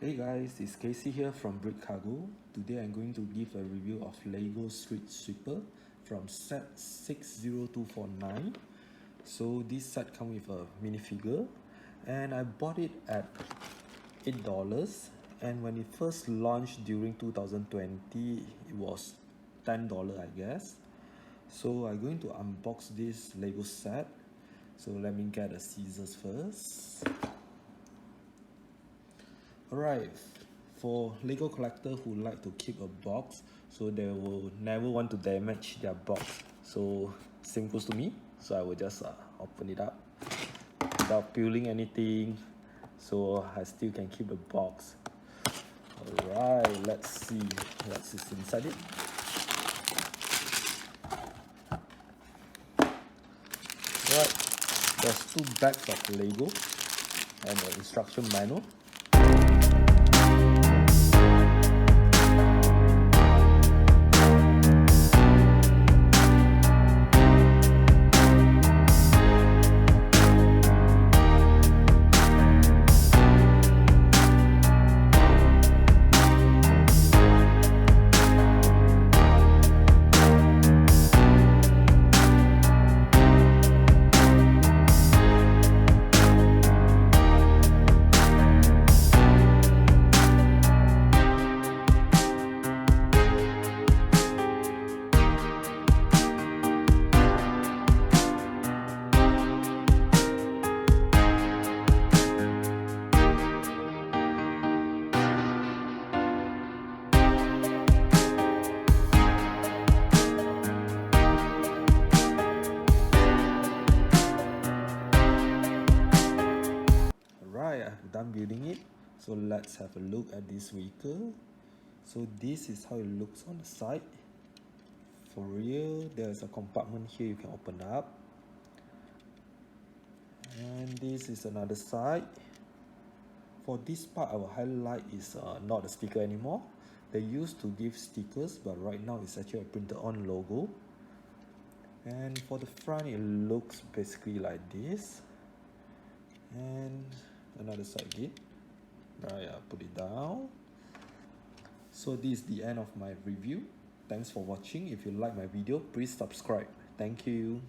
Hey guys, it's Casey here from Brick Cargo. Today I'm going to give a review of Lego Street Sweeper from set 60249. So this set comes with a minifigure and I bought it at $8, and when it first launched during 2020 it was $10 I guess. So I'm going to unbox this Lego set. So let me get the scissors first. Alright, for Lego collector who like to keep a box, so they will never want to damage their box. So same goes to me. So I will just open it up without peeling anything, so I still can keep the box. Alright, let's see what's inside it. Alright, there's 2 bags of Lego and an instruction manual. Alright, I've done building it. So let's have a look at this vehicle. So this is how it looks on the side. For real, there's a compartment here you can open up. And this is another side. For this part, our highlight is not a sticker anymore. They used to give stickers, but right now it's actually a printed on logo. And for the front, it looks basically like this. And another side gate. Right, I'll put it down. So this is the end of my review. Thanks for watching. If you like my video, please subscribe. Thank you.